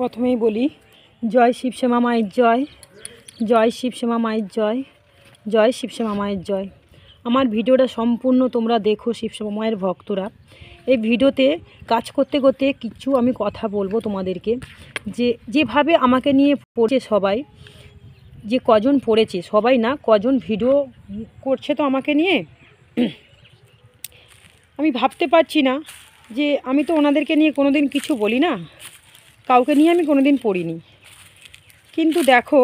প্রথমেই বলি জয় শিবশ্যামা মায়ের জয়, জয় শিবশ্যামা মায়ের জয়, জয় শিবশ্যামা মায়ের জয়। আমার ভিডিওটা সম্পূর্ণ তোমরা দেখো শিবশ্যামা মায়ের ভক্তরা। এই ভিডিওতে কাজ করতে করতে কিছু আমি কথা বলবো তোমাদেরকে, যেভাবে আমাকে নিয়ে পড়ছে সবাই, যে কজন পড়েছে সবাই না, কজন ভিডিও করছে তো আমাকে নিয়ে, আমি ভাবতে পারছি না যে আমি তো ওনাদেরকে নিয়ে কোনো দিন কিছু বলি না, কাউকে নিয়ে আমি কোনো দিন পড়িনি। কিন্তু দেখো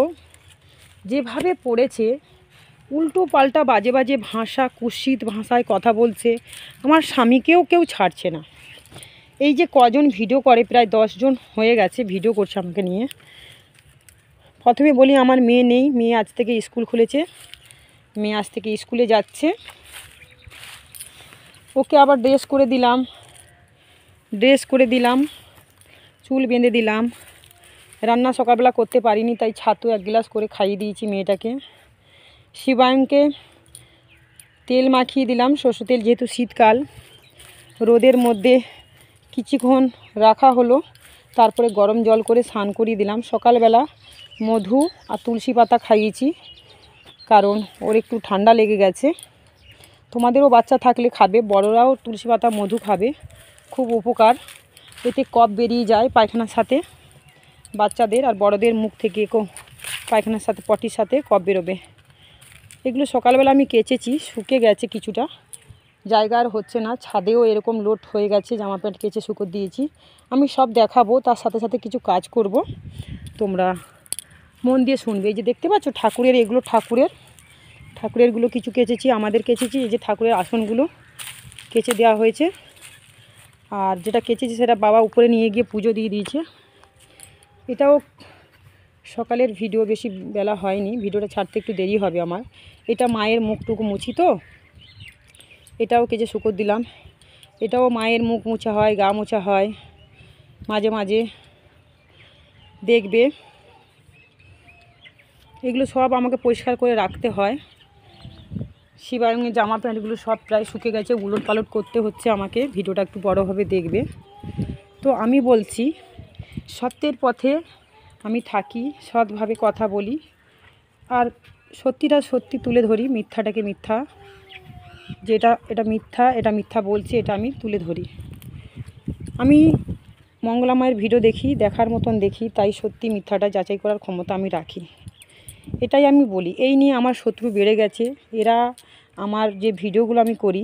যেভাবে পড়েছে, উল্টো পাল্টা বাজে বাজে ভাষা, কুৎসিত ভাষায় কথা বলছে। আমার স্বামীকেও কেউ ছাড়ছে না। এই যে কজন ভিডিও করে, প্রায় 10 জন হয়ে গেছে ভিডিও করছে আমাকে নিয়ে। প্রথমে বলি আমার মেয়ে নেই, মেয়ে আজ থেকে স্কুল খুলেছে, মেয়ে আজ থেকে স্কুলে যাচ্ছে। ওকে আবার ড্রেস করে দিলাম, চুল বেঁধে দিলাম। রান্না সকালবেলা করতে পারিনি, তাই ছাতু 1 গ্লাস করে খাইয়ে দিয়েছি মেয়েটাকে। শিবায়নকে তেল মাখিয়ে দিলাম, সরষের তেল, যেহেতু শীতকাল, রোদের মধ্যে কিছুক্ষণ রাখা হলো, তারপরে গরম জল করে স্নান করিয়ে দিলাম। সকালবেলা মধু আর তুলসী পাতা খাইয়েছি, কারণ ওর একটু ঠান্ডা লেগে গেছে। তোমাদেরও বাচ্চা থাকলে খাবে, বড়রাও তুলসী পাতা মধু খাবে, খুব উপকার। এতে কফ বেরিয়ে যায় পায়খানার সাথে, বাচ্চাদের আর বড়দের মুখ থেকে পায়খানার সাথে, পটির সাথে কফ বেরোবে। এগুলো সকালবেলা আমি কেচেছি, শুকে গেছে কিছুটা, জায়গা আর হচ্ছে না। ছাদেও এরকম লোড হয়ে গেছে, জামা প্যান্ট কেচে শুকো দিয়েছি। আমি সব দেখাবো, তার সাথে সাথে কিছু কাজ করব, তোমরা মন দিয়ে শুনবে। এই যে দেখতে পাচ্ছ ঠাকুরের, এগুলো ঠাকুরেরগুলো কিছু কেচেছি, আমাদের কেচেছি। এই যে ঠাকুরের আসনগুলো কেচে দেওয়া হয়েছে, আর যেটা কেচেছি সেটা বাবা উপরে নিয়ে গিয়ে পুজো দিয়ে দিয়েছে। এটাও সকালের ভিডিও, বেশি বেলা হয়নি, ভিডিওটা ছাড়তে একটু দেরি হবে আমার। এটা মায়ের মুখটুকু মুছি তো, এটাও কেচে শুকো দিলাম। এটাও মায়ের মুখ মোছা হয়, গা মোছা হয়, মাঝে মাঝে দেখবে। এগুলো সব আমাকে পরিষ্কার করে রাখতে হয়। শিবায়নের জামা প্যান্টগুলো সব প্রায় শুকে গেছে, উলট পালট করতে হচ্ছে আমাকে। ভিডিওটা একটু বড় হবে, দেখবে। তো আমি বলছি, সত্যের পথে আমি থাকি, সৎভাবে কথা বলি, আর সত্যিটা সত্যি তুলে ধরি, মিথ্যাটাকে মিথ্যা, এটা মিথ্যা বলছি, এটা আমি তুলে ধরি। আমি মঙ্গলা মায়ের ভিডিও দেখি, দেখার মতন দেখি, তাই সত্যি মিথ্যাটা যাচাই করার ক্ষমতা আমি রাখি। এটাই আমি বলি। এই নিয়ে আমার শত্রু বেড়ে গেছে। এরা আমার যে ভিডিওগুলো আমি করি,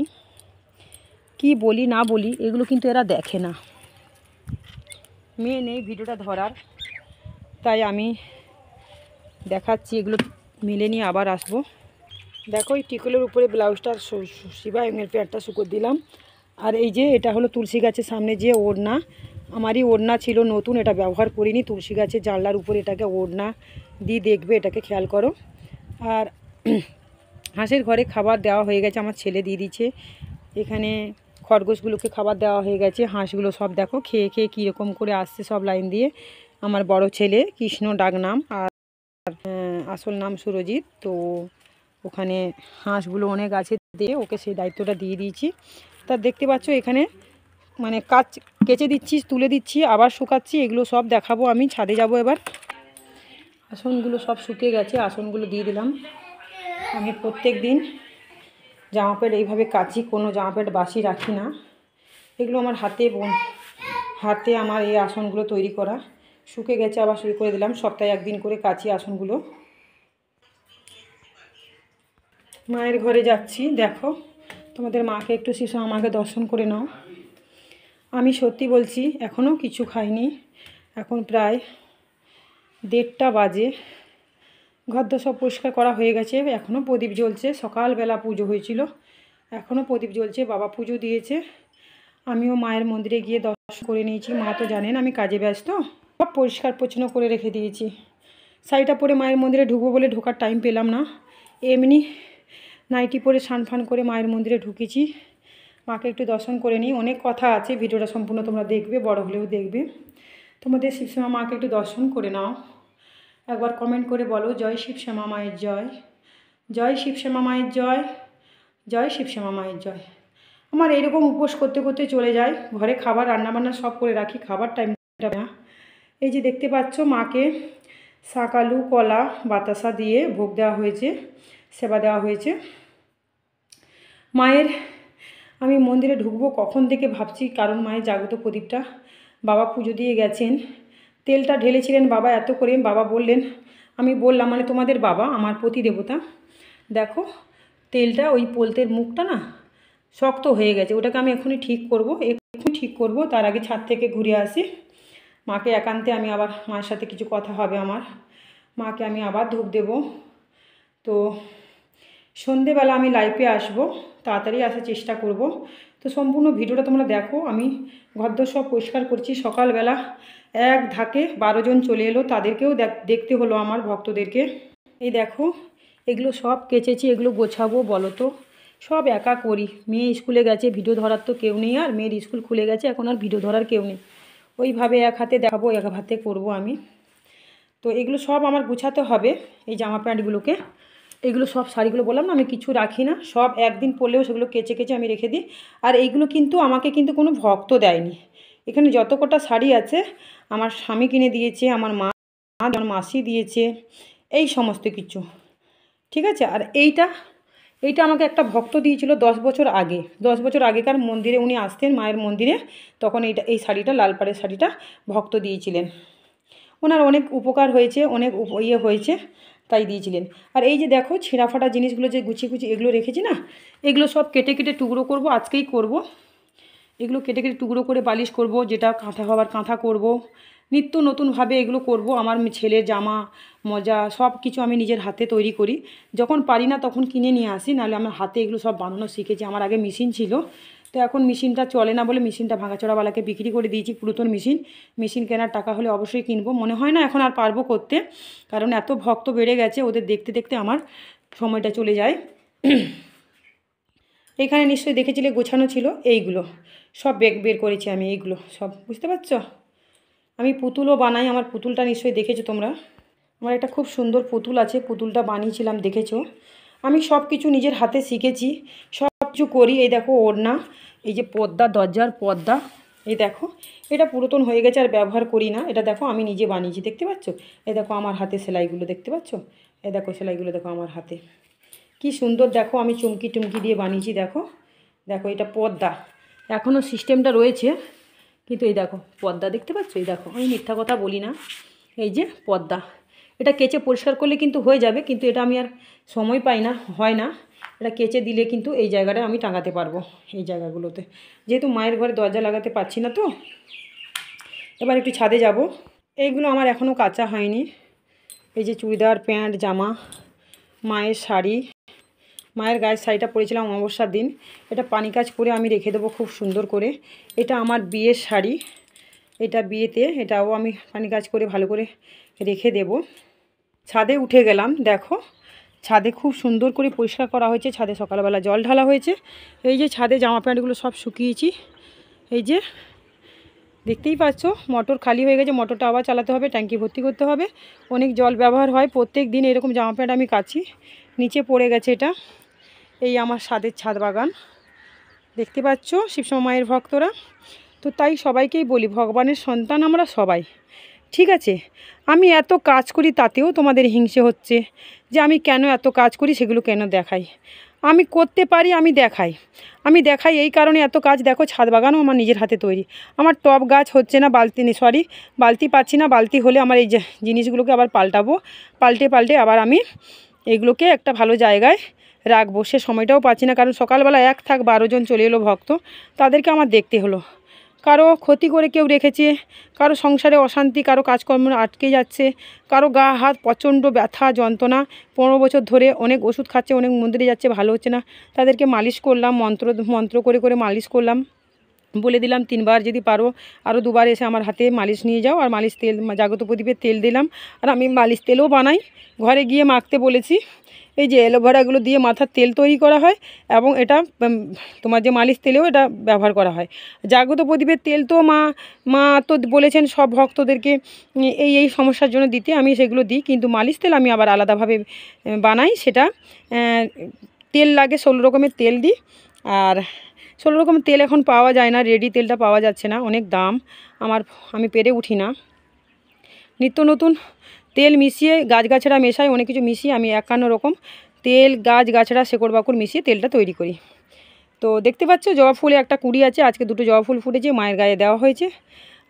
কি বলি না বলি, এগুলো কিন্তু এরা দেখে না। মেয়ে নেই ভিডিওটা ধরার, তাই আমি দেখাচ্ছি। এগুলো মিলে নিয়ে আবার আসবো। দেখো এই টিকলের উপরে ব্লাউজটা, শিবায়নের প্যান্টটা শুকো দিলাম। আর এই যে এটা হলো তুলসী গাছের সামনে যে ওড়না, আমারই ওড়না ছিল নতুন, এটা ব্যবহার করিনি। তুলসী গাছের জানলার উপরে এটাকে ওড়না দিয়ে দেখবে, এটাকে খেয়াল করো। আর হাঁসের ঘরে খাবার দেওয়া হয়ে গেছে, আমার ছেলে দিয়ে দিচ্ছে। এখানে খরগোশগুলোকে খাবার দেওয়া হয়ে গেছে। হাঁসগুলো সব দেখো খেয়ে খেয়ে কীরকম করে আসছে সব লাইন দিয়ে। আমার বড় ছেলে কৃষ্ণ ডাক নাম, আর আসল নাম সুরজিৎ। তো ওখানে হাঁসগুলো অনেক আছে, দিয়ে ওকে সেই দায়িত্বটা দিয়ে দিয়েছি। তা দেখতে পাচ্ছ এখানে মানে কেচে দিচ্ছি, তুলে দিচ্ছি, আবার শুকাচ্ছি। এগুলো সব দেখাবো। আমি ছাদে যাব এবার। আসনগুলো সব শুকিয়ে গেছে, আসনগুলো দিয়ে দিলাম। আমি প্রত্যেক দিন জামা প্যান্ট এইভাবে কাচি, কোনো জামা প্যান্ট বাসি রাখি না। এগুলো আমার হাতে আমার এই আসনগুলো তৈরি করা, শুকে গেছে, আবার শুরু করে দিলাম। সপ্তাহে 1 দিন করে কাচি আসনগুলো। মায়ের ঘরে যাচ্ছি, দেখো তোমাদের মাকে একটু আমাকে দর্শন করে নাও। আমি সত্যি বলছি, এখনও কিছু খাইনি। এখন প্রায় 1:30 বাজে। ঘরদোর সব পরিষ্কার করা হয়ে গেছে, এখনও প্রদীপ জ্বলছে। সকালবেলা পুজো হয়েছিল, এখনও প্রদীপ জ্বলছে। বাবা পুজো দিয়েছে, আমিও মায়ের মন্দিরে গিয়ে দর্শন করে নিয়েছি। মা তো জানেন আমি কাজে ব্যস্ত, সব পরিষ্কার পরিচ্ছন্ন করে রেখে দিয়েছি। শাড়িটা পরে মায়ের মন্দিরে ঢুকবো বলে ঢোকার টাইম পেলাম না, এমনি নাইটি পরে স্নান ফান করে মায়ের মন্দিরে ঢুকেছি। মাকে একটু দর্শন করে নিই। অনেক কথা আছে, ভিডিওটা সম্পূর্ণ তোমরা দেখবে, বড় হলেও দেখবে। তোমাদের শিবশ্যামা মাকে একটু দর্শন করে নাও। একবার কমেন্ট করে বলো জয় শিবশ্যামা মায়ের জয়, জয় শিবশ্যামা মায়ের জয়, জয় শিবশ্যামা মায়ের জয়। আমার এইরকম উপোস করতে করতে চলে যায়। ঘরে খাবার রান্নাবান্না সব করে রাখি, খাবার টাইমটা না। এই যে দেখতে পাচ্ছ মাকে শাক আলু কলা বাতাসা দিয়ে ভোগ দেওয়া হয়েছে, সেবা দেওয়া হয়েছে। মায়ের আমি মন্দিরে ঢুকবো কখন থেকে ভাবছি, কারণ মায়ের জাগ্রত প্রদীপটা বাবা পুজো দিয়ে গেছেন, তেলটা ঢেলেছিলেন বাবা এত করে, বাবা বললেন, আমি বললাম মানে তোমাদের বাবা আমার প্রতিদেবতা, দেখো তেলটা ওই পোলতের মুখটা না শক্ত হয়ে গেছে, ওটাকে আমি এখনই ঠিক করব, তার আগে ছাদ থেকে ঘুরে আসি। মাকে একান্তে আমি আবার মায়ের সাথে কিছু কথা হবে আমার, মাকে আমি আবার ধূপ দেব। তো সন্ধেবেলা আমি লাইভে আসব, তাড়াতাড়ি আসার চেষ্টা করব। তো সম্পূর্ণ ভিডিওটা তোমরা দেখো। আমি ঘরদোর সব পরিষ্কার করছি, সকালবেলা এক ধাকে 12 জন চলে এলো, তাদেরকেও দেখতে হলো আমার ভক্তদেরকে। এই দেখো এগুলো সব কেচেছি, এগুলো গোছাবো বলো তো, সব একা করি। মেয়ে স্কুলে গেছে, ভিডিও ধরার তো কেউ নেই, আর মেয়ের স্কুল খুলে গেছে, এখন আর ভিডিও ধরার কেউ নেই, ওইভাবে এক হাতে দেখাবো এক হাতে করব আমি। তো এগুলো সব আমার গুছাতে হবে, এই জামা প্যান্টগুলোকে, এগুলো সব শাড়িগুলো বললাম না আমি কিছু রাখি না, সব একদিন পরলেও সেগুলো কেচে কেচে আমি রেখে দিই। আর এইগুলো কিন্তু আমাকে কিন্তু কোনো ভক্ত দেয়নি, এখানে যত কটা শাড়ি আছে আমার স্বামী কিনে দিয়েছে, আমার মা আমার মাসি দিয়েছে, এই সমস্ত কিছু, ঠিক আছে। আর এইটা আমাকে একটা ভক্ত দিয়েছিল 10 বছর আগে, 10 বছর আগেকার মন্দিরে উনি আসতেন মায়ের মন্দিরে, তখন এই শাড়িটা লাল পাড়ের শাড়িটা ভক্ত দিয়েছিলেন, ওনার অনেক উপকার হয়েছে, অনেক ইয়ে হয়েছে, তাই দিয়েছিলেন। আর এই যে দেখো ছেঁড়া ফাটা জিনিসগুলো যে গুছিয়ে এগুলো রেখেছি না, এগুলো সব কেটে কেটে টুকরো করব, আজকেই করব। এগুলো কেটে কেটে টুকরো করে বালিশ করব, যেটা কাঁথা হওয়ার কাঁথা করব, নিত্য নতুনভাবে এগুলো করব। আমার ছেলের জামা মজা সব কিছু আমি নিজের হাতে তৈরি করি, যখন পারি না তখন কিনে নিয়ে আসি, নাহলে আমার হাতে এগুলো সব বানানো শিখেছি। আমার আগে মেশিন ছিল, তো এখন মেশিনটা চলে না বলে মেশিনটা ভাঙাচোরাওয়ালাকে বিক্রি করে দিয়েছি, পুরাতন মেশিন কেনার টাকা হলে অবশ্যই কিনবো, মনে হয় না এখন আর পারবো করতে, কারণ এত ভক্ত বেড়ে গেছে, ওদের দেখতে দেখতে আমার সময়টা চলে যায়। এখানে নিশ্চয়ই দেখেছিলে গোছানো ছিল, এইগুলো সব বের করেছি আমি, এইগুলো সব বুঝতে পারছো। আমি পুতুলও বানাই, আমার পুতুলটা নিশ্চয়ই দেখেছো তোমরা, আমার একটা খুব সুন্দর পুতুল আছে, পুতুলটা বানিয়েছিলাম দেখেছো। আমি সব কিছু নিজের হাতে শিখেছি, সব কিছু করি। এই দেখো ওড়না, এই যে পর্দা, দরজার পর্দা, এই দেখো এটা পুরাতন হয়ে গেছে আর ব্যবহার করি না, এটা দেখো আমি নিজে বানিয়েছি, দেখতে পাচ্ছ। এই দেখো আমার হাতে সেলাইগুলো দেখতে পাচ্ছ, এই দেখো সেলাইগুলো দেখো আমার হাতে কি সুন্দর, দেখো আমি চুমকি টুমকি দিয়ে বানিয়েছি, দেখো দেখো এটা পর্দা, এখনও সিস্টেমটা রয়েছে, কিন্তু এই দেখো পর্দা দেখতে পাচ্ছ, এই দেখো আমি মিথ্যা কথা বলি না, এই যে পর্দা, এটা কেচে পরিষ্কার করলে কিন্তু হয়ে যাবে, কিন্তু এটা আমি আর সময় পাই না, হয় না, এটা কেচে দিলে কিন্তু এই জায়গাটা আমি টাঙাতে পারবো, এই জায়গাগুলোতে, যেহেতু মায়ের ঘরে দরজা লাগাতে পারছি না, তো এবার একটু ছাদে যাব। এইগুলো আমার এখনও কাচা হয়নি, এই যে চুড়িদার প্যান্ট জামা, মায়ের শাড়ি, মায়ের গায়ের শাড়িটা পরেছিলাম অমাবস্যার দিন, এটা পানি কাজ করে আমি রেখে দেবো খুব সুন্দর করে। এটা আমার বিয়ের শাড়ি, এটা বিয়েতে, এটাও আমি পানি কাজ করে ভালো করে রেখে দেব। ছাদে উঠে গেলাম, দেখো ছাদে খুব সুন্দর করে পরিষ্কার করা হয়েছে, ছাদে সকালবেলা জল ঢালা হয়েছে, এই যে ছাদে জামা প্যান্টগুলো সব শুকিয়েছি, এই যে দেখতেই পাচ্ছ, মোটর খালি হয়ে গেছে, মোটরটা আবার চালাতে হবে, ট্যাঙ্কি ভর্তি করতে হবে, অনেক জল ব্যবহার হয়, প্রত্যেক দিন এরকম জামা প্যান্ট আমি কাচি। নিচে পড়ে গেছে এটা, এই আমার ছাদ বাগান, দেখতে পাচ্ছ শিবসমা মায়ের ভক্তরা। তো তাই সবাইকেই বলি, ভগবানের সন্তান আমরা সবাই, ঠিক আছে। আমি এত কাজ করি তাতেও তোমাদের হিংসে হচ্ছে, যে আমি কেন এত কাজ করি সেগুলো কেন দেখাই, আমি করতে পারি, আমি দেখাই এই কারণে এত কাজ। দেখো ছাদ বাগানও আমার নিজের হাতে তৈরি, আমার টব গাছ হচ্ছে না, বালতি পাচ্ছি না, বালতি হলে আমার এই জিনিসগুলোকে আবার পাল্টে আবার আমি এগুলোকে একটা ভালো জায়গায় রাখবো, সে সময়টাও পাচ্ছি না, কারণ সকালবেলা 12 জন চলে এলো ভক্ত, তাদেরকে আমার দেখতে হলো, কারো ক্ষতি করে কেউ রেখেছে, কারো সংসারে অশান্তি, কারো কাজকর্ম আটকে যাচ্ছে, কারো গা হাত প্রচণ্ড ব্যথা যন্ত্রণা, 15 বছর ধরে অনেক ওষুধ খাচ্ছে, অনেক মন্দিরে যাচ্ছে, ভালো হচ্ছে না, তাদেরকে মালিশ করলাম, মন্ত্র করে মালিশ করলাম, বলে দিলাম 3 বার যদি পারো আরও 2 বার এসে আমার হাতে মালিশ নিয়ে যাও, আর মালিশ তেল জাগ্রত প্রদীপের তেল দিলাম, আর আমি মালিশ তেলও বানাই, ঘরে গিয়ে মাখতে বলেছি। এই যে অ্যালোভেরাগুলো দিয়ে মাথার তেল তৈরি করা হয়, এবং এটা তোমার যে মালিশ তেলেও এটা ব্যবহার করা হয়। জাগ্রত প্রদীপের তেল তো মা তো বলেছেন সব ভক্তদেরকে এই সমস্যার জন্য দিতে, আমি সেগুলো দিই, কিন্তু মালিশ তেল আমি আবার আলাদাভাবে বানাই, সেটা তেল লাগে 16 রকমের তেল দিই, আর 16 রকমের তেল এখন পাওয়া যায় না, রেডি তেলটা পাওয়া যাচ্ছে না, অনেক দাম, আমি পেরে উঠি না, নিত্য নতুন তেল মিশিয়ে গাছগাছড়া মেশাই, অনেক কিছু মিশিয়ে আমি 51 রকম তেল গাছগাছড়া শেকড় বাকড় মিশিয়ে তেলটা তৈরি করি। তো দেখতে পাচ্ছ জবা ফুলে একটা কুঁড়ি আছে, আজকে 2টো জবা ফুল ফুটেছে, মায়ের গায়ে দেওয়া হয়েছে।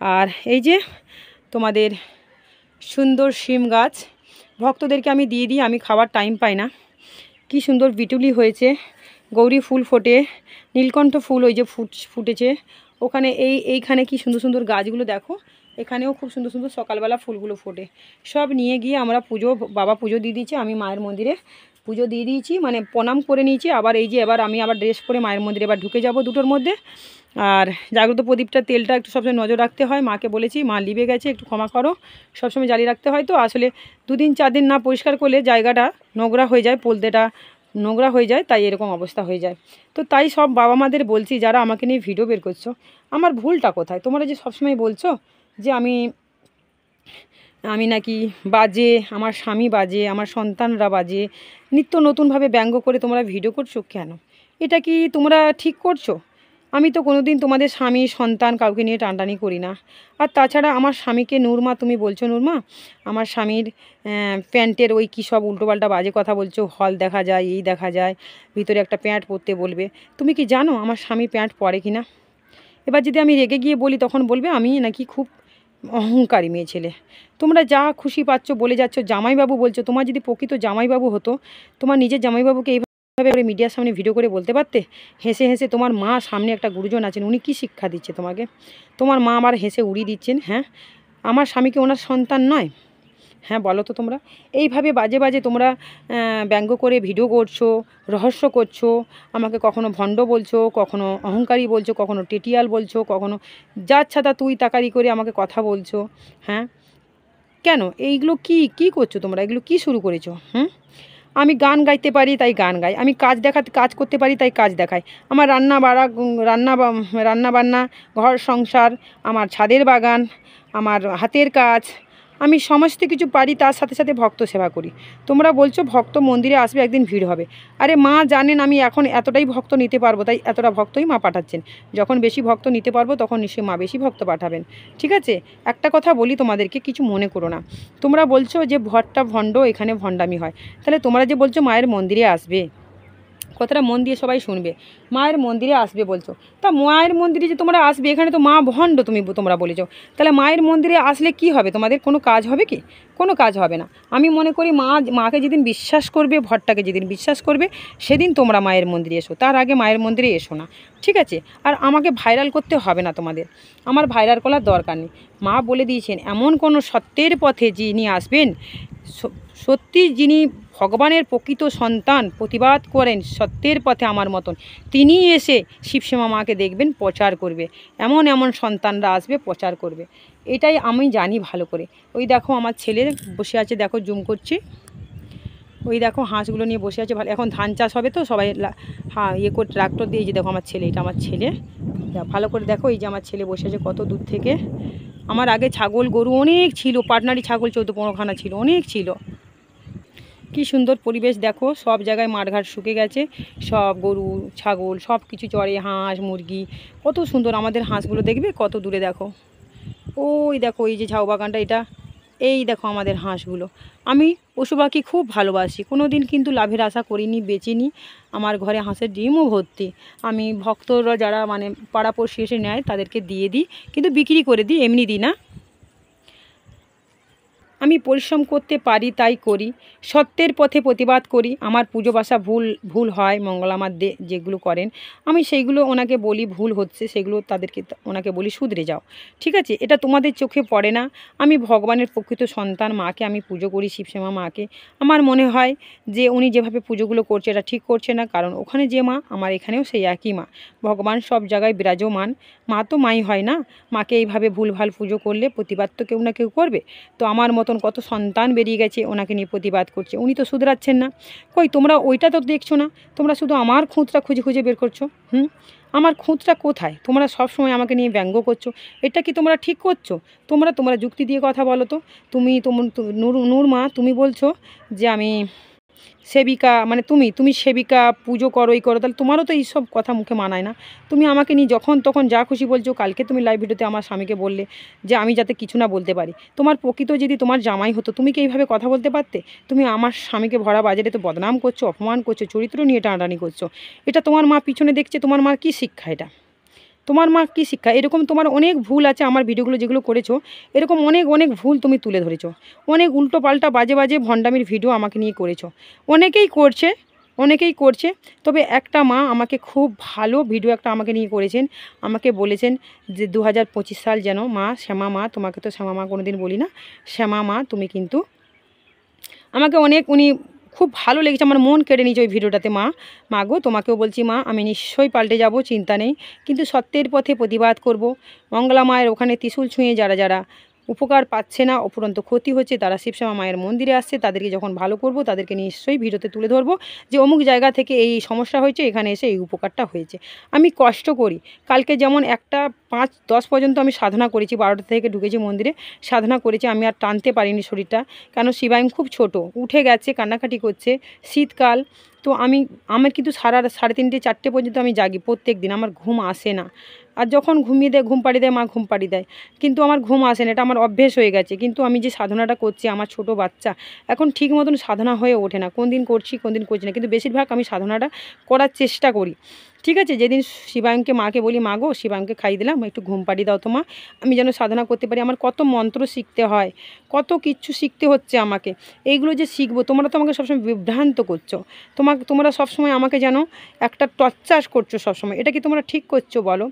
আর এই যে তোমাদের সুন্দর শিম গাছ, ভক্তদেরকে আমি দিয়ে দিই, আমি খাবার টাইম পাই না। কি সুন্দর বিটুলি হয়েছে, গৌরী ফুল ফোটে, নীলকণ্ঠ ফুল ওই যে ফুটেছে ওখানে। এইখানে কি সুন্দর সুন্দর গাছগুলো দেখো, এখানেও খুব সুন্দর সুন্দর সকালবেলা ফুলগুলো ফোটে। সব নিয়ে গিয়ে আমরা বাবা পুজো দিয়ে দিয়েছি, আমি মায়ের মন্দিরে পুজো দিয়ে দিয়েছি, মানে প্রণাম করে নিয়েছি। আবার এই যে এবার আমি আবার ড্রেস পরে মায়ের মন্দিরে এবার ঢুকে যাব 2টোর মধ্যে। আর জাগ্রত প্রদীপটা তেলটা একটু সবসময় নজর রাখতে হয়, মাকে বলেছি মা লিবে গেছে একটু ক্ষমা করো, সবসময় জ্বালিয়ে রাখতে হয়। তো আসলে 2 দিন 4 দিন না পরিষ্কার করলে জায়গাটা নোংরা হয়ে যায়, পোলতেটা নোংরা হয়ে যায়, তাই এরকম অবস্থা হয়ে যায়। তো তাই সব বাবা মাদের বলছি যারা আমাকে নিয়ে ভিডিও বের করছো, আমার ভুলটা কোথায়? তোমরা যে সবসময় বলছো যে আমি নাকি বাজে, আমার স্বামী বাজে, আমার সন্তানরা বাজে, নিত্য নতুনভাবে ব্যঙ্গ করে তোমরা ভিডিও করছো কেন? এটা কি তোমরা ঠিক করছো? আমি তো কোনোদিন তোমাদের স্বামী সন্তান কাউকে নিয়ে টানটানি করি না। আর তাছাড়া আমার স্বামীকে নূরমা তুমি বলছো, নূরমা আমার স্বামীর প্যান্টের ওই কী সব উল্টোপাল্টা বাজে কথা বলছো, হল দেখা যায়, এই দেখা যায়, ভিতরে একটা প্যান্ট পরতে বলবে। তুমি কি জানো আমার স্বামী প্যান্ট পরে কি না? এবার যদি আমি রেগে গিয়ে বলি তখন বলবে আমি নাকি খুব অহংকারী মেয়ে ছেলে। তোমরা যা খুশি পাচ্ছ বলে যাচ্ছ, জামাইবাবু বলছো। তোমার যদি প্রকৃত জামাইবাবু হতো, তোমার নিজের জামাইবাবুকে এইভাবে মিডিয়ার সামনে ভিডিও করে বলতে পারতে? হেসে হেসে তোমার মা সামনে একটা গুরুজন আছেন, উনি কী শিক্ষা দিচ্ছে তোমাকে? তোমার মা আবার হেসে উড়িয়ে দিচ্ছেন। হ্যাঁ, আমার স্বামীকে ওনার সন্তান নয়? হ্যাঁ বলো তো তোমরা। এইভাবে বাজে বাজে তোমরা ব্যঙ্গ করে ভিডিও করছো, রহস্য করছো, আমাকে কখনো ভণ্ড বলছো, কখনো অহংকারী বলছো, কখনো টেটিয়াল বলছো, কখনো যাচ্ছা তা তুই তাকারি করে আমাকে কথা বলছো। হ্যাঁ কেন এইগুলো কি করছো তোমরা? এগুলো কি শুরু করেছো? আমি গান গাইতে পারি তাই গান গাই, আমি কাজ করতে পারি তাই কাজ দেখাই। আমার রান্না বান্না, ঘর সংসার, আমার ছাদের বাগান, আমার হাতের কাজ, আমি সমস্ত কিছু পারি, তার সাথে সাথে ভক্ত সেবা করি। তোমরা বলছো ভক্ত মন্দিরে আসবে, একদিন ভিড় হবে। আরে মা জানেন আমি এখন এতটাই ভক্ত নিতে পারবো, তাই এতটা ভক্তই মা পাঠাচ্ছেন। যখন বেশি ভক্ত নিতে পারবো তখন নিশ্চয়ই মা বেশি ভক্ত পাঠাবেন। ঠিক আছে, একটা কথা বলি তোমাদেরকে, কিছু মনে করো না। তোমরা বলছো যে ভণ্ড, এখানে ভণ্ডামি হয়। তাহলে তোমরা যে বলছো মায়ের মন্দিরে আসবে, কথাটা মন দিয়ে সবাই শুনবে, মায়ের মন্দিরে আসবে বলছো, তা মায়ের মন্দিরে যে তোমরা আসবে, এখানে তো মা ভণ্ড তোমরা বলেছো। তাহলে মায়ের মন্দিরে আসলে কি হবে? তোমাদের কোনো কাজ হবে কি? কোনো কাজ হবে না। আমি মনে করি মাকে যেদিন বিশ্বাস করবে, ভট্টাকে যেদিন বিশ্বাস করবে, সেদিন তোমরা মায়ের মন্দিরে এসো, তার আগে মায়ের মন্দিরে এসো না। ঠিক আছে? আর আমাকে ভাইরাল করতে হবে না তোমাদের, আমার ভাইরাল করার দরকার নেই। মা বলে দিয়েছেন এমন কোনো সত্যের পথে যিনি আসবেন, সত্যি যিনি ভগবানের প্রকৃত সন্তান, প্রতিবাদ করেন সত্যের পথে আমার মতন, তিনি এসে শিবশ্যামা মাকে দেখবেন, প্রচার করবে। এমন এমন সন্তানরা আসবে, প্রচার করবে। এটাই আমি জানি ভালো করে। ওই দেখো আমার ছেলে বসে আছে, দেখো জুম করছি, ওই দেখো হাঁসগুলো নিয়ে বসে আছে। ভালো, এখন ধান চাষ হবে তো সবাই করে ট্রাক্টর দিয়ে, যে দেখো আমার ছেলে, এটা আমার ছেলে, ভালো করে দেখো। এই যে আমার ছেলে বসে আছে কত দূর থেকে। আমার আগে ছাগল গরু অনেক ছিল, পাটনারি ছাগল 14-15খানা ছিল, অনেক ছিল। কি সুন্দর পরিবেশ দেখো, সব জায়গায় মাঠঘাট শুকে গেছে, সব গরু ছাগল সব কিছু চড়ে, হাঁস মুরগি, কত সুন্দর আমাদের হাঁসগুলো। দেখবে কত দূরে দেখো, ওই দেখো এই যে ঝাউ বাগানটা, এটা এই দেখো আমাদের হাঁসগুলো। আমি পশু পাখি খুব ভালোবাসি, কোনো দিন কিন্তু লাভের আশা করিনি, বেচিনি। আমার ঘরে হাঁসের ডিমও ভর্তি। আমি ভক্তরা যারা মানে পাড়াপড়শি এসে নেয় তাদেরকে দিয়ে দিই, কিন্তু বিক্রি করে দিই, এমনি দিই না। আমি পরিশ্রম করতে পারি তাই করি, সত্যের পথে প্রতিবাদ করি। আমার পুজো বাসা ভুল হয়, মঙ্গলামার যেগুলো করেন আমি সেইগুলো ওনাকে বলি ভুল হচ্ছে, সেগুলো ওনাকে বলি শুধরে যাও। ঠিক আছে, এটা তোমাদের চোখে পড়ে না। আমি ভগবানের প্রকৃত সন্তান, মাকে আমি পুজো করি, শিবশ্যামা মাকে। আমার মনে হয় যে উনি যেভাবে পুজোগুলো করছে এটা ঠিক করছে না, কারণ ওখানে যে মা, আমার এখানেও সেই একই মা। ভগবান সব জায়গায় বিরাজমান, মা তো মাই হয় না। মাকে এইভাবে ভুলভাল পুজো করলে প্রতিবাদ তো কেউ না কেউ করবে। তো আমার মতন কত সন্তান বেরিয়ে গেছে, ওনাকে নিয়ে প্রতিবাদ করছে, উনি তো শুধরাচ্ছেন না। কই তোমরা ওইটা তো দেখছো না, তোমরা শুধু আমার খুঁতটা খুঁজে খুঁজে বের করছো। আমার খুঁতটা কোথায়? তোমরা সব সময় আমাকে নিয়ে ব্যঙ্গ করছো, এটা কি তোমরা ঠিক করছো? তোমরা যুক্তি দিয়ে কথা বলো তো। তুমি নূর মা, তুমি বলছো যে আমি সেবিকা মানে তুমি সেবিকা পুজো করো এই করো, তাহলে তোমারও তো এইসব কথা মুখে মানায় না। তুমি আমাকে নিয়ে যখন তখন যা খুশি বলছো। কালকে তুমি লাইভ ভিডিওতে আমার স্বামীকে বললে যে আমি যাতে কিছু না বলতে পারি। তোমার প্রকৃত যদি তোমার জামাই হতো তুমি কি এইভাবে কথা বলতে পারতে? তুমি আমার স্বামীকে ভরা বাজারে তো বদনাম করছো, অপমান করছো, চরিত্র নিয়ে টানাটানি করছো। এটা তোমার মা পিছনে দেখছে, তোমার মার কী শিক্ষা এটা? তোমার মা কী শিক্ষা? এরকম তোমার অনেক ভুল আছে, আমার ভিডিওগুলো যেগুলো করেছো এরকম অনেক অনেক ভুল তুমি তুলে ধরেছো। অনেক উল্টো পাল্টা বাজে বাজে ভণ্ডামির ভিডিও আমাকে নিয়ে করেছো। অনেকেই করছে, অনেকেই করছে। তবে একটা মা আমাকে খুব ভালো ভিডিও একটা আমাকে নিয়ে করেছেন। আমাকে বলেছেন যে 2025 সাল যেন মা, শ্যামা মা, তোমাকে তো শ্যামা মা কোনো দিন বলি না, শ্যামা মা তুমি কিন্তু আমাকে অনেক উনি খুব ভালো লেগেছে, আমার মন কেড়ে নিয়েছে ওই ভিডিওটাতে। মা গো তোমাকেও বলছি মা, আমি নিশ্চয়ই পাল্টে যাব, চিন্তা নেই, কিন্তু সত্যের পথে প্রতিবাদ করব। মঙ্গলা মায়ের ওখানে ত্রিশূল ছুঁয়ে যারা যারা উপকার পাচ্ছে না, উপরন্ত ক্ষতি হচ্ছে, তারা শিবশ্যামা মায়ের মন্দিরে আসছে, তাদেরকে যখন ভালো করব তাদেরকে নিশ্চয়ই ভিডিওতে তুলে ধরবো যে অমুক জায়গা থেকে এই সমস্যা হয়েছে, এখানে এসে এই উপকারটা হয়েছে। আমি কষ্ট করি। কালকে যেমন একটা 5-10 পর্যন্ত আমি সাধনা করেছি, 12টা থেকে ঢুকেছি মন্দিরে, সাধনা করেছি। আমি আর টানতে পারিনি শরীরটা, কেন শিবায়ং খুব ছোট, উঠে গেছে, কান্নাকাটি করছে, শীতকাল। তো আমার কিন্তু 3:30-4টে পর্যন্ত আমি জাগি প্রত্যেক দিন, আমার ঘুম আসে না। আর যখন ঘুমিয়ে দেয়, ঘুম পাড়িয়ে দেয় মা, ঘুম পাড়িয়ে দেয়, কিন্তু আমার ঘুম আসে না, এটা আমার অভ্যেস হয়ে গেছে। কিন্তু আমি যে সাধনাটা করছি, আমার ছোট বাচ্চা এখন ঠিক মতন সাধনা হয়ে ওঠে না, কোন দিন করছি কোন দিন করছি না, কিন্তু বেশিরভাগ আমি সাধনাটা করার চেষ্টা করি। ঠিক আছে, যেদিন শিবায়ংকে মাকে বলি মা গো শিবায়ংকে খাইয়ে দিলাম, একটু ঘুম পাড়িয়ে দাও তো মা, আমি যেন সাধনা করতে পারি। আমার কত মন্ত্র শিখতে হয়, কত কিচ্ছু শিখতে হচ্ছে আমাকে। এইগুলো যে শিখবো, তোমরা তো আমাকে সবসময় বিভ্রান্ত করছো। তোমরা সবসময় আমাকে যেন একটা টর্চার করছো সবসময়। এটা কি তোমরা ঠিক করছো বলো?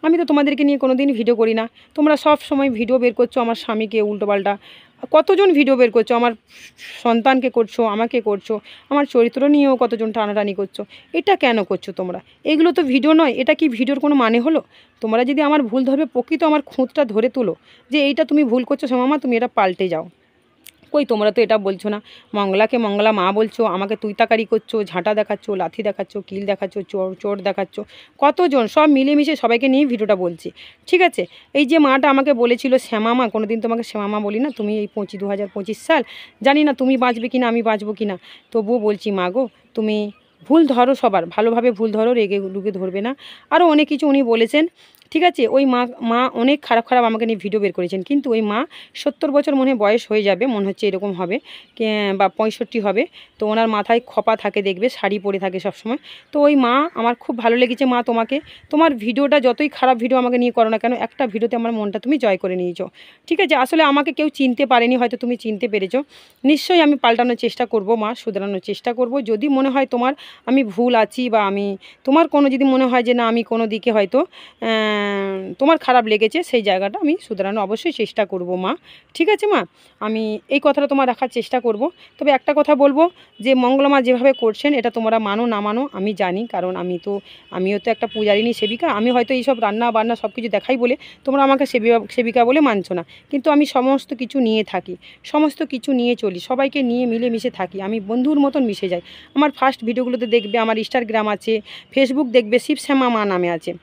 আমি তো তোমাদেরকে নিয়ে কোনো দিন ভিডিও করি না, তোমরা সব সময় ভিডিও বের করছো আমার স্বামীকে উল্টোপাল্টা। কতজন ভিডিও বের করছো, আমার সন্তানকে করছো, আমাকে করছো, আমার চরিত্র নিয়েও কতজন টানাটানি করছো। এটা কেন করছো তোমরা? এগুলো তো ভিডিও নয়, এটা কি ভিডিওর কোনো মানে হলো? তোমরা যদি আমার ভুল ধরবে, প্রকৃত আমার খুঁতটা ধরে তুলো যে এইটা তুমি ভুল করছো শ্যামা, তুমি এটা পাল্টে যাও। কই তোমরা তো এটা বলছো না। মঙ্গলাকে মঙ্গলা মা বলছো, আমাকে তুই তাকারি করছো, ঝাঁটা দেখাচ্ছ, লাথি দেখাচ্ছ, কিল দেখাচ্ছ, চোর দেখাচ্ছ, কতজন সব মিলেমিশে সবাইকে নিয়ে ভিডিওটা বলছি। ঠিক আছে, এই যে মাটা আমাকে বলেছিল শ্যামা মা, কোনো দিন তোমাকে শ্যামা মা বলি না, তুমি এই 2025 সাল, জানি না তুমি বাঁচবে কিনা আমি বাঁচবো কিনা, তবুও বলছি মা গো তুমি ভুল ধরো, সবার ভালোভাবে ভুল ধরো, রেগে রুগে ধরবে না। আরও অনেক কিছু উনি বলেছেন। ঠিক আছে, ওই মা অনেক খারাপ খারাপ আমাকে নিয়ে ভিডিও বের করেছেন, কিন্তু ওই মা 70 বছর মনে হয় বয়স হয়ে যাবে, মনে হচ্ছে এরকম হবে, বা 65 হবে। তো ওনার মাথায় খোপা থাকে, দেখবে শাড়ি পরে থাকে সবসময়। তো ওই মা আমার খুব ভালো লেগেছে মা তোমাকে, তোমার ভিডিওটা যতই খারাপ ভিডিও আমাকে নিয়ে করো না কেন, একটা ভিডিওতে আমার মনটা তুমি জয় করে নিয়েছো। ঠিক আছে, আসলে আমাকে কেউ চিনতে পারেনি, হয়তো তুমি চিনতে পেরেছো। নিশ্চয়ই আমি পাল্টানোর চেষ্টা করব মা, শুধরানোর চেষ্টা করব। যদি মনে হয় তোমার আমি ভুল আছি, বা তোমার কোনো যদি মনে হয় যে না আমি কোনো দিকে হয়তো তোমার খারাপ লেগেছে, সেই জায়গাটা আমি শুধরানোর অবশ্যই চেষ্টা করব মা। ঠিক আছে মা, আমি এই কথাটা তোমার রাখার চেষ্টা করব। তবে একটা কথা বলবো, যে মঙ্গলা মা যেভাবে করছেন এটা তোমরা মানো না মানো আমি জানি, কারণ আমিও তো একটা পূজারিনী সেবিকা। আমি হয়তো এইসব রান্না বান্না সব কিছু দেখাই বলে তোমরা আমাকে সেবিকা বলে মানছো না, কিন্তু আমি সমস্ত কিছু নিয়ে থাকি, সমস্ত কিছু নিয়ে চলি, সবাইকে নিয়ে মিলেমিশে থাকি, আমি বন্ধুর মতন মিশে যাই। আমার ফার্স্ট ভিডিওগুলোতে দেখবে আমার ইনস্টাগ্রাম আছে, ফেসবুক দেখবে, শিবশ্যামা মা নামে আছে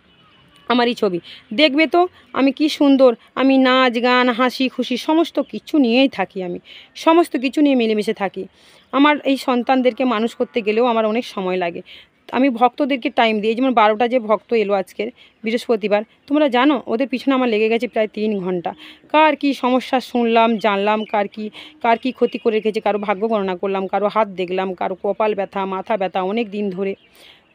আমারই ছবি, দেখবে তো আমি কি সুন্দর, আমি নাচ গান হাসি খুশি সমস্ত কিছু নিয়েই থাকি, আমি সমস্ত কিছু নিয়ে মিলেমিশে থাকি। আমার এই সন্তানদেরকে মানুষ করতে গেলেও আমার অনেক সময় লাগে। আমি ভক্তদেরকে টাইম দিই, যেমন 12টা যে ভক্ত এলো আজকের বৃহস্পতিবার, তোমরা জানো ওদের পিছনে আমার লেগে গেছে প্রায় 3 ঘন্টা। কার কি সমস্যা শুনলাম, জানলাম, কার কি ক্ষতি করে রেখেছে, কারো ভাগ্য গণনা করলাম, কারো হাত দেখলাম, কারো কপাল ব্যথা, মাথা ব্যথা অনেক দিন ধরে,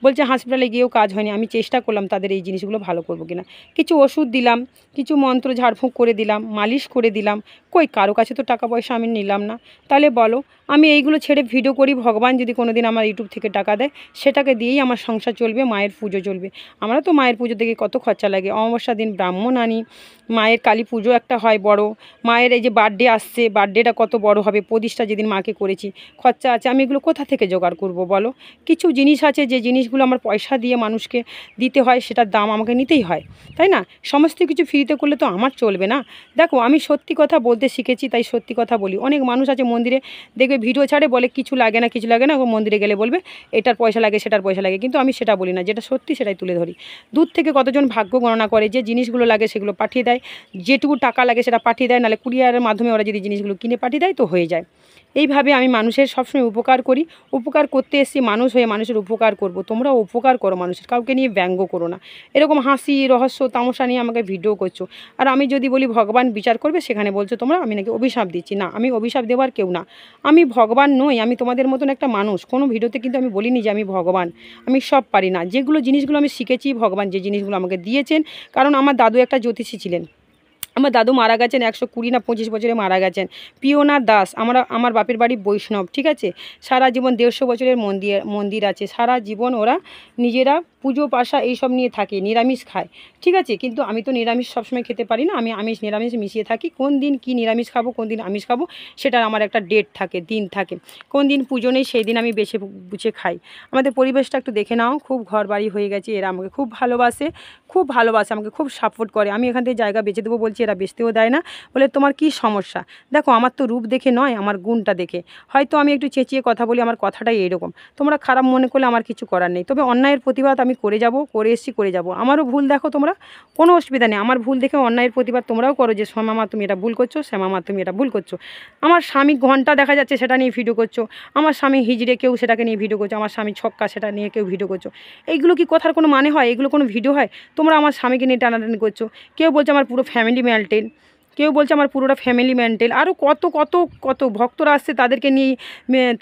বলছে হাসপাতালে গিয়েও কাজ হয়নি। আমি চেষ্টা করলাম তাদের এই জিনিসগুলো ভালো করবো কিনা, কিছু ওষুধ দিলাম, কিছু মন্ত্র ঝাড়ফুঁক করে দিলাম, মালিশ করে দিলাম, কই কারো কাছে তো টাকা পয়সা আমি নিলাম না। তাহলে বলো, আমি এইগুলো ছেড়ে ভিডিও করি, ভগবান যদি কোনো দিন আমার ইউটিউব থেকে টাকা দেয় সেটাকে দিয়েই আমার সংসার চলবে, মায়ের পুজো চলবে। আমরা তো মায়ের পুজো থেকে কত খরচা লাগে, অমাবস্যার দিন ব্রাহ্মণ আনি, মায়ের কালী পুজো একটা হয় বড়, মায়ের এই যে বার্থডে আসছে, বার্থডেটা কত বড় হবে, প্রতিষ্ঠা যেদিন মাকে করেছি, খরচা আছে, আমি এগুলো কোথা থেকে জোগাড় করব বলো? কিছু জিনিস আছে যে জিনিসগুলো জিনিসগুলো আমার পয়সা দিয়ে মানুষকে দিতে হয়, সেটার দাম আমাকে নিতেই হয়, তাই না? সমস্ত কিছু ফ্রিতে করলে তো আমার চলবে না। দেখো আমি সত্যি কথা বলতে শিখেছি, তাই সত্যি কথা বলি। অনেক মানুষ আছে মন্দিরে দেখবে ভিডিও ছাড়ে, বলে কিছু লাগে না কিছু লাগে না, ও মন্দিরে গেলে বলবে এটার পয়সা লাগে সেটার পয়সা লাগে, কিন্তু আমি সেটা বলি না, যেটা সত্যি সেটাই তুলে ধরি। দূর থেকে কতজন ভাগ্য গণনা করে, যে জিনিসগুলো লাগে সেগুলো পাঠিয়ে দেয়, যেটুকু টাকা লাগে সেটা পাঠিয়ে দেয়, নাহলে কুরিয়ারের মাধ্যমে ওরা যদি জিনিসগুলো কিনে পাঠিয়ে দেয় তো হয়ে যায়। এইভাবে আমি মানুষের সবসময় উপকার করি, উপকার করতে এসেছি, মানুষ হয়ে মানুষের উপকার করব। তোমরাও উপকার করো মানুষের, কাউকে নিয়ে ব্যঙ্গ করো না। এরকম হাসি রহস্য তামাশা নিয়ে আমাকে ভিডিও করছো, আর আমি যদি বলি ভগবান বিচার করবে, সেখানে বলছো তোমরা আমি নাকি অভিশাপ দিচ্ছি। না, আমি অভিশাপ দেওয়ার কেউ না, আমি ভগবান নই, আমি তোমাদের মতন একটা মানুষ। কোনো ভিডিওতে কিন্তু আমি বলিনি যে আমি ভগবান, আমি সব পারি না। যেগুলো জিনিসগুলো আমি শিখেছি, ভগবান যে জিনিসগুলো আমাকে দিয়েছেন, কারণ আমার দাদু একটা জ্যোতিষী ছিলেন। আমার দাদু মারা গেছেন 120 না 25 বছরে মারা গেছেন। পিওনার দাস, আমার বাপের বাড়ি বৈষ্ণব, ঠিক আছে। সারা জীবন 150 বছরের মন্দির আছে, সারা জীবন ওরা নিজেরা পুজো পাশা এইসব নিয়ে থাকে, নিরামিষ খায়, ঠিক আছে। কিন্তু আমি তো নিরামিষ সবসময় খেতে পারি না, আমি আমিষ নিরামিষ মিশিয়ে থাকি। কোন দিন কি নিরামিষ খাবো, কোন দিন আমিষ খাবো, সেটার আমার একটা ডেট থাকে, দিন থাকে। কোন দিন পুজো নেই সেই দিন আমি বেছে বুঝে খাই। আমাদের পরিবেশটা একটু দেখে নাও, খুব ঘর বাড়ি হয়ে গেছে। এরা আমাকে খুব ভালোবাসে, খুব ভালোবাসে, আমাকে খুব সাপোর্ট করে। আমি এখান থেকে জায়গা বেচে দেবো বলছি, এরা বেচতেও দেয় না, বলে তোমার কি সমস্যা। দেখো আমার তো রূপ দেখে নয়, আমার গুণটা দেখে। হয়তো আমি একটু চেঁচিয়ে কথা বলি, আমার কথাটাই এইরকম। তোমরা খারাপ মনে করলে আমার কিছু করার নেই, তবে অন্যায়ের প্রতিবাদ আমি করে যাব, করে এসেছি, করে যাব। আমারও ভুল দেখো তোমরা, কোনো অসুবিধা নেই। আমার ভুল দেখে অন্যায়ের প্রতিবাদ তোমরাও করো, যে শ্যামামা তুমি এটা ভুল করছো, শ্যামামা তুমি এটা ভুল করছো। আমার স্বামী ঘন্টা দেখা যাচ্ছে সেটা নিয়ে ভিডিও করছো, আমার স্বামী হিজড়ে কেউ সেটাকে নিয়ে ভিডিও করছো, আমার স্বামী ছক্কা সেটা নিয়ে কেউ ভিডিও করছো। এইগুলো কি কথার কোনো মানে হয়? এগুলো কোনো ভিডিও হয়? তোমরা আমার স্বামীকে নিয়ে টানাটানি করছো, কেউ বলছে আমার পুরো ফ্যামিলি মেন্টেল, কেউ বলছে আমার পুরোটা ফ্যামিলি মেন্টেল, আরও কত কত কত ভক্তরা আসছে তাদেরকে নিয়ে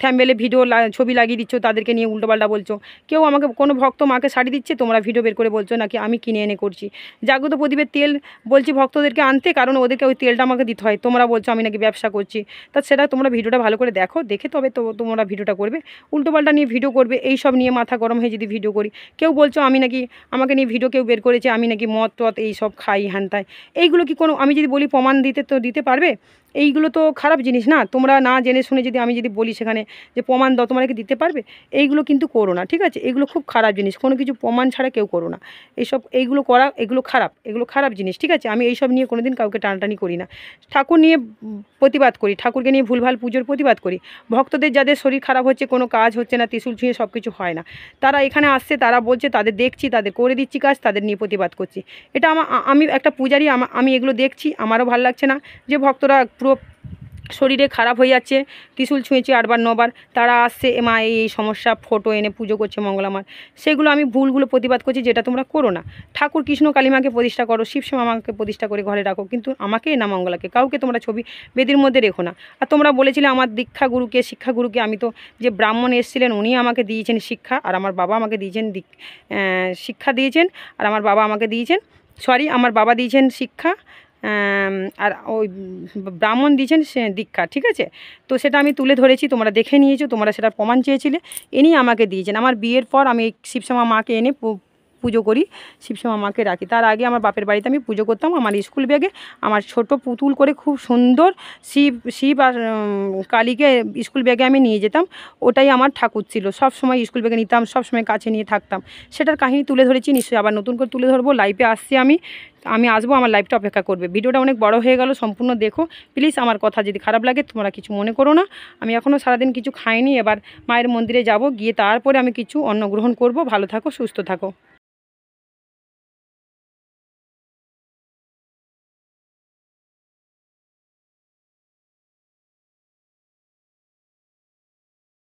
থ্যাম্বনেলে ভিডিও ছবি লাগিয়ে দিচ্ছ, তাদেরকে নিয়ে উল্টোপাল্টা বলছো। কেউ আমাকে কোনো ভক্ত মাকে শাড়ি দিচ্ছে, তোমরা ভিডিও বের করে বলছো নাকি আমি কিনে এনে করছি। জাগ্রত প্রদীপের তেল বলছি ভক্তদেরকে আনতে, কারণ ওদেরকে ওই তেলটা আমাকে দিতে হয়। তোমরা বলছো আমি নাকি ব্যবসা করছি, তা সেটা তোমরা ভিডিওটা ভালো করে দেখো, দেখে তবে তো তোমরা ভিডিওটা করবে। উল্টোপাল্টা নিয়ে ভিডিও করবে, এই সব নিয়ে মাথা গরম হয়ে যদি ভিডিও করি। কেউ বলছো আমি নাকি, আমাকে নিয়ে ভিডিও কেউ বের করেছে আমি নাকি মদ টদ এই সব খাই হ্যান তাই। এইগুলো কি কোনো, আমি যদি বলি প্রমাণ দিতে তো দিতে পারবে? এইগুলো তো খারাপ জিনিস না। তোমরা না জেনে শুনে যদি আমি যদি বলি সেখানে যে প্রমাণ দাও, তোমরা কি দিতে পারবে? এইগুলো কিন্তু করো না, ঠিক আছে। এগুলো খুব খারাপ জিনিস, কোনো কিছু প্রমাণ ছাড়া কেউ করো না এইগুলো করা, এগুলো খারাপ জিনিস, ঠিক আছে। আমি এইসব নিয়ে কোনোদিন কাউকে টানাটানি করি না। ঠাকুর নিয়ে প্রতিবাদ করি, ঠাকুরকে নিয়ে ভুলভাল পুজোর প্রতিবাদ করি। ভক্তদের যাদের শরীর খারাপ হচ্ছে, কোনো কাজ হচ্ছে না, ত্রিশূল ছুঁয়ে সব কিছু হয় না, তারা এখানে আসছে, তারা বলছে, তাদের দেখছি, তাদের করে দিচ্ছি কাজ, তাদের নিয়ে প্রতিবাদ করছি। এটা আমি একটা পূজারি, আমি এগুলো দেখছি, আমারও ভালো লাগছে না যে ভক্তরা পুরো শরীরে খারাপ হয়ে যাচ্ছে, ত্রিশূল ছুঁয়েছি 8বার 9বার, তারা আসছে মা এই সমস্যা, ফটো এনে পুজো করছে মঙ্গলামার। সেগুলো আমি ভুলগুলো প্রতিবাদ করছি, যেটা তোমরা করো না। ঠাকুর কৃষ্ণ কালীমাকে প্রতিষ্ঠা করো, শিবশ্যামাকে প্রতিষ্ঠা করে ঘরে রাখো, কিন্তু আমাকে না মঙ্গলাকে, কাউকে তোমরা ছবি বেদির মধ্যে রেখো না। আর তোমরা বলেছিলে আমার দীক্ষাগুরুকে, শিক্ষাগুরুকে, আমি তো যে ব্রাহ্মণ এসেছিলেন উনি আমাকে দিয়েছেন শিক্ষা, আর আমার বাবা আমাকে দিয়েছেন শিক্ষা দিয়েছেন, আর আমার বাবা আমাকে দিয়েছেন, আমার বাবা দিয়েছেন শিক্ষা, আর ওই ব্রাহ্মণ দিয়েছেন সে দীক্ষা, ঠিক আছে। তো সেটা আমি তুলে ধরেছি, তোমরা দেখে নিয়েছো, তোমরা সেটা প্রমাণ চেয়েছিলে, ইনি আমাকে দিয়েছেন। আমার বিয়ের পর আমি শিবশ্যামা মাকে এনে পুজো করি, শিবশ্যামা মাকে রাখি। তার আগে আমার বাপের বাড়িতে আমি পুজো করতাম, আমার স্কুল ব্যাগে আমার ছোট পুতুল করে খুব সুন্দর শিব আর কালীকে স্কুল ব্যাগে আমি নিয়ে যেতাম, ওটাই আমার ঠাকুর ছিল। সব সময় স্কুল ব্যাগে নিতাম, সব সময় কাছে নিয়ে থাকতাম। সেটার কাহিনী তুলে ধরেছি, নিশ্চয়ই আবার নতুন করে তুলে ধরবো। লাইভে আসছি আমি আসবো, আমার লাইভটা অপেক্ষা করবে। ভিডিওটা অনেক বড় হয়ে গেল, সম্পূর্ণ দেখো প্লিজ। আমার কথা যদি খারাপ লাগে তোমরা কিছু মনে করো না। আমি এখনও সারাদিন কিছু খাইনি, এবার মায়ের মন্দিরে যাব, গিয়ে তারপরে আমি কিছু অন্ন গ্রহণ করব। ভালো থাকো, সুস্থ থাকো।